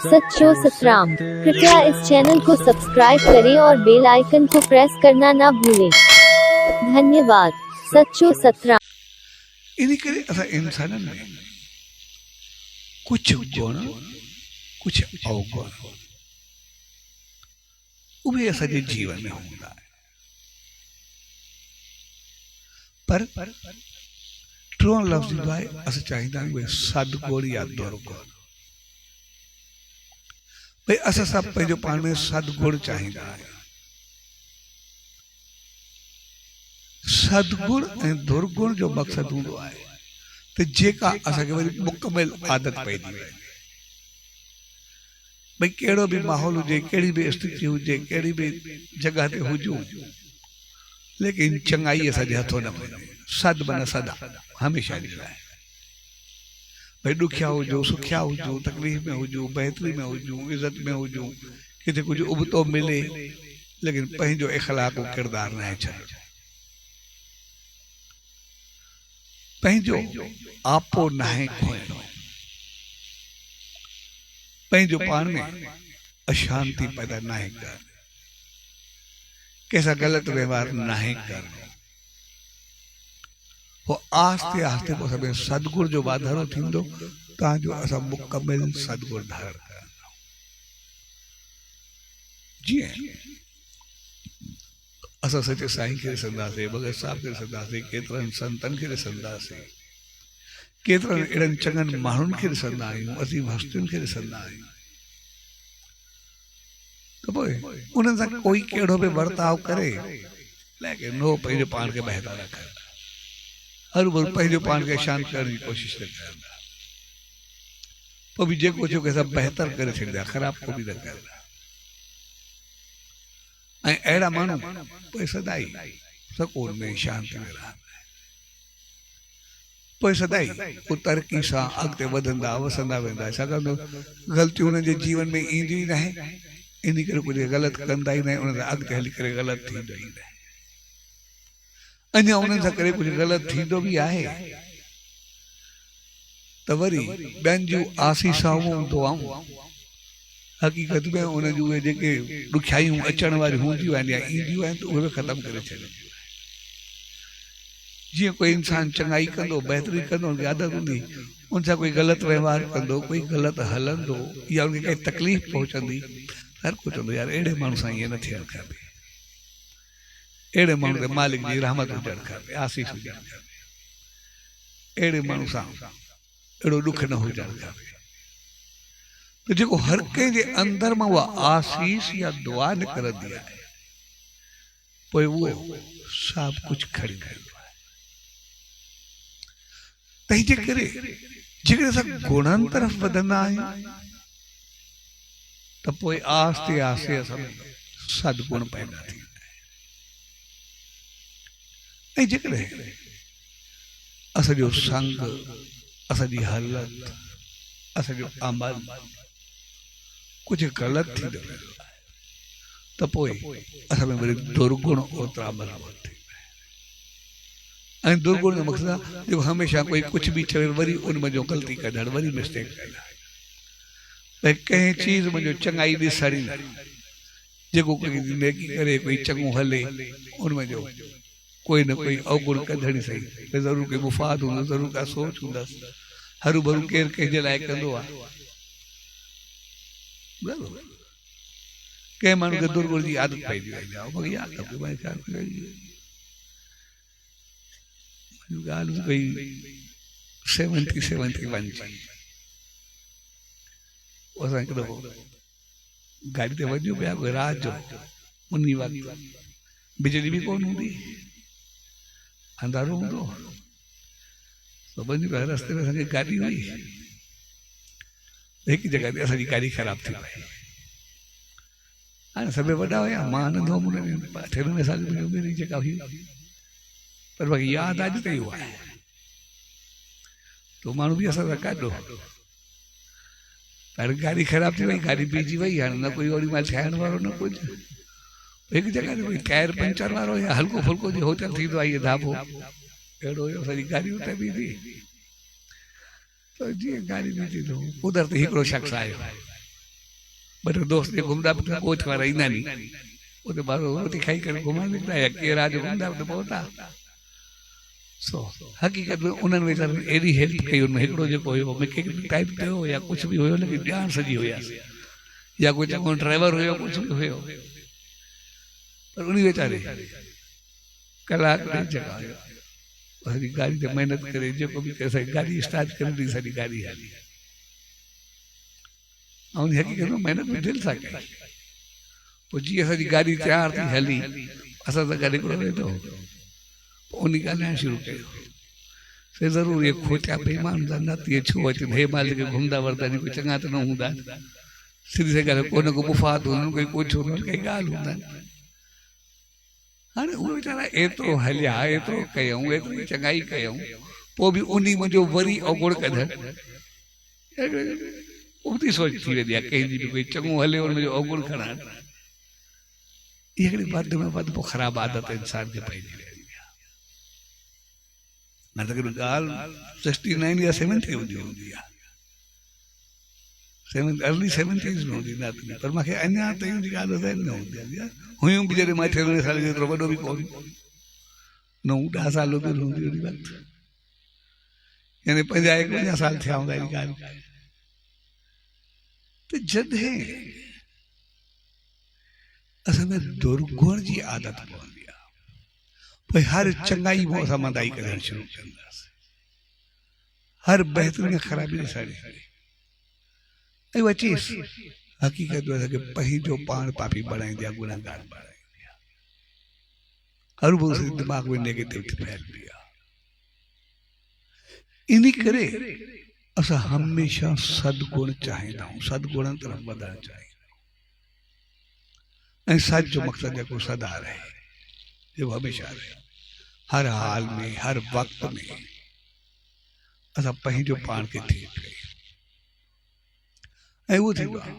सच्चो सतराम। कृपया इस चैनल को सब्सक्राइब करें और बेल आइकन को प्रेस करना ना भूलें। धन्यवाद। सच्चो सतराम। इन करे असां इंसाननि में कुछ गुण कुछ अवगुण उहे असांजे जीवन में हूंदा आहिनि, पर टियों लफ़्ज़ ईंदो आहे असां चाहींदा आहियूं उहे सदगुण या दुर्गुण। भई असां सभु पंहिंजो पाण में सदगुण चाहींदा आहियूं। सदगुण ऐं दुर्गुण जो मक़सदु हूंदो आहे त जेका असांखे वरी मुकमिल आदत पइजी वञे। भई कहिड़ो बि माहौल हुजे, कहिड़ी बि स्थिति हुजे, कहिड़ी बि जॻह ते हुजूं, लेकिन चङाई असांजे हथों न वञे। सद माना सदा, हमेशह जी लाइ। भई ॾुखिया हुजूं, सुखिया हुजूं, तकलीफ़ में हुजूं, बहितरी में हुजूं, इज़त में हुजूं, किथे कुझु उबतो मिले, लेकिन पंहिंजो इख़लाक़ किरदार न छॾियो। पंहिंजो आपो नाहे खोइणो, पंहिंजो पाण में अशांति पैदा नाहे करणु, कंहिंसां ग़लति व्यवहार नाहे करणु। वो आस्ते आस्ते पोइ सभु सदगुण जो वाधारो थींदो, तव्हांजो असां मुकमिल सदगुण धारण कंदा। जीअं असां सचे साईं खे ॾिसंदासीं, भगत साहिब खे ॾिसंदासीं, केतिरनि संतनि खे ॾिसंदासीं, केतिरनि अहिड़नि चङनि माण्हुनि खे ॾिसंदा आहियूं, असीम हस्तियुनि खे ॾिसंदा आहियूं, त पोइ उन्हनि सां कोई कहिड़ो बि वर्ताव करे, लेकिन उहो पंहिंजो पाण खे बहितर न कंदा, हर भरू पंहिंजो पाण खे शांत करण जी कोशिशि न कंदा, पोइ बि जेको थियो कंहिंसां बहितर करे छॾींदा, ख़राब को बि न कंदा। ऐं अहिड़ा माण्हू पोइ सदाई सकून में शांति में रहंदा, पोइ सदाई उहो तरक़ी सां अॻिते वधंदा वसंदा वेंदा। छाकाणि त ग़लतियूं हुननि जे जीवन में ईंदियूं ई न आहे, इन करे कुझु ग़लति कंदा ई न आहिनि, उन सां अॻिते हली करे ग़लति थींदो ई न आहे। अञा उन्हनि सां करे कुझु ग़लति थींदो बि आहे त वरी ॿियनि जूं आसीसाऊं दुआऊं हक़ीक़त में उन जूं उहे जेके ॾुखियायूं अचण वारियूं हूंदियूं आहिनि या ईंदियूं आहिनि, त उहे बि ख़तमु करे छॾींदियूं आहिनि। जीअं कोई इंसान चङाई कंदो, बहितरी कंदो, उनखे आदत हूंदी, उन सां कोई ग़लति व्यवहार कंदो, कोई ग़लति हलंदो या उनखे कंहिं तकलीफ़ पहुचंदी, हर को चवंदो यार अहिड़े माण्हू सां ईअं न थियणु खपे, अहिड़े माण्हू ते मालिक जी रहमत हुजणु खपे, आसीस हुजणु खपे, अहिड़े माण्हू सां अहिड़ो ॾुख न हुजणु खपे। त जेको हर कंहिंजे अंदर मां उहा आसीस या दुआ निकिरंदी आहे, पोइ उहो सभु कुझु खणी वेंदो आहे। तंहिंजे करे जेकॾहिं असां गुणनि तरफ़ वधंदा आहियूं त पोइ आस्ते आस्ते असां सदगुण पैदा थींदा आहिनि। ऐं जेकॾहिं असांजो संग, असांजी हालत, असांजो अमल कुझु ग़लति थींदो वेंदो आहे त पोइ असां में वरी दुर्गुण ओतिरा बराबरि थींदा आहिनि। ऐं दुर्गुण जो मक़सदु आहे जेको हमेशह कोई कुझु बि चवे वरी उन में ग़लती कढणु, वरी मिस्टेक कढणु, भई कंहिं चीज़ में चङाई ॾिसण ई न, जेको कोई नेकी करे, कोई चङो हले, उनमें जो कोई न कोई अवगुण कढण ई सही। ज़रूरु कोई मुफ़ाद हूंदो, ज़रूरु का सोच हूंदसि, हरू भरू केरु कंहिंजे लाइ कंदो आहे। कंहिं माण्हू खे दुर्गुण जी आदत पइजी वई आहे, ॻाल्हि कोई 71 असां हिकु दफ़ो गाॾी ते वञूं पिया, कोई राति जो उन वक़्तु बिजली बि कोन हूंदी, अंधारो हूंदो, त वञूं पिया, रस्ते में असांजी गाॾी हुई, हिकु जॻह ते असांजी गाॾी ख़राबु थी वई। हाणे सभु वॾा हुया, मां नंढो हूंदो 98 साल जी उमिरि जेका हुई, पर बाक़ी यादि अॼु ताईं उहा आहे। तो माण्हू बि असां सां काॾो, हाणे गाॾी ख़राबु थी वई, गाॾी बीजी वई, हाणे न कोई ओड़ी महिल ठाहिण वारो न कुझु, हिकु जॻह ते कोई टायर पंचर वारो या हल्को फुल्को जो होटल थींदो आहे, इहो ढाबो अहिड़ो हुयो, असांजी गाॾी उते बीठी। त जीअं गाॾी बीठी त कुदरती हिकिड़ो शख़्स आयो, बड़े दोस्त जे घुमदा फिरदा कोच वारा ईंदा नी उते बारो रोटी खाई करे घुमण निकता या केर आज घुमदा उते पहुता सो हकीकत में उन्हनि वीचारनि एॾी हेल्प कई उनमें हिकिड़ो जेको हुयो मूंखे टाइप कयो या कुछ भी हुयो लेकिन ॼाण सॼी हुयासीं या कोई चङो ड्राइवर हुयो कुछ भी हुयो पर उन वीचारे कलाक ॾेढ जॻह हुयो असांजी गाड़ी ते महिनत करे जेको बि असांजी गाड़ी स्टार्ट करे ॾी असांजी गाड़ी हली ऐं उन हकीकत में महिनत में दिलि सां कई पोइ जीअं असांजी गाड़ी तयारु थी हली असां सां गॾु हिकिड़ो वेठो उन ॻाल्हाइणु शुरू कयो से ज़रूरु इहे खोचा बेईमान धंधा इहे छो अचनि हे माल के घुमंदा वरंदा आहिनि कोई चङा त न हूंदा सिधी सी ॻाल्हि को न को मुफ़ात हूंदो कोई कुझु हूंदो काई ॻाल्हि हूंदा हाणे उहे वीचारा एतिरो हलिया एतिरो कयूं एतिरी चङाई कयूं पोइ बि उन मुंहिंजो वरी अवगुण कढनि उबती सोच थी वेंदी आहे कंहिंजी बि कोई चङो हले उनजो अवगुण खणणु इहा हिकिड़ी वधि में वधि पोइ ख़राबु आदत इंसान खे पइजी वेंदी न त हिकिड़ी ॻाल्हि 69 या 70 हूंदी आहे अर्ली 70s में हूंदी न पर मूंखे अञा ताईं हुनजी ॻाल्हि ज़हन में हूंदी आहे हुयूं बि जॾहिं मां 96 साल जो एतिरो वॾो बि कोन 9-10 साल बि हूंदी हुन वक़्तु यानी 50-51 साल थिया हूंदा अहिड़ी ॻाल्हि त जॾहिं असां में दुर्गुण जी आदत पवंदी आहे पोइ हर चङाई में असां मंदाई करणु शुरू कंदासीं हर बहितरीन ख़राबी ॾिसणु ऐं अचीस हकीकत में असांखे पंहिंजो पाण पापी बणाईंदी आहे गुनहगार बणाईंदी आहे हर भू दिमाग़ में नेगेटिविटी फैलंदी आहे इन करे असां हमेशह सदगुण चाहींदा आहियूं सदगुणनि तरफ़ वधणु चाहींदा आहियूं ऐं सच जो मक़सदु जेको सदा रहे जेको हमेशह रहे हर हाल में हर वक़्त में असां पंहिंजो पाण खे ठीकु कयूं ऐं उहो थींदो आहे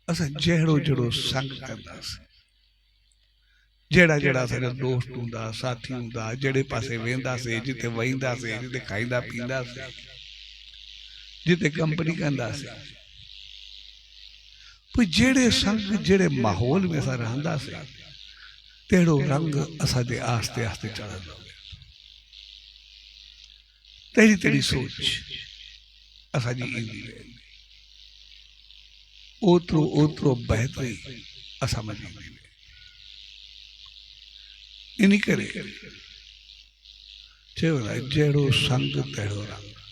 असां जहिड़ो जहिड़ो संग कंदासीं जहिड़ा जहिड़ा असांजा दोस्त हूंदा साथी हूंदा जहिड़े पासे वेंदासीं जिते वेहींदासीं जिते खाईंदा पीअंदासीं जिते कंपनी कंदासीं पोइ जहिड़े संग जहिड़े माहौल में असां रहंदासीं तहिड़ो रंग असांजे आस्ते आस्ते चढ़ंदो तहिड़ी तहिड़ी सोच असांजी ईंदी वेंदी ओतिरो ओतिरो बहितरी असां में ईंदी वेंदी इन करे चयो जहिड़ो संग तहिड़ो रंग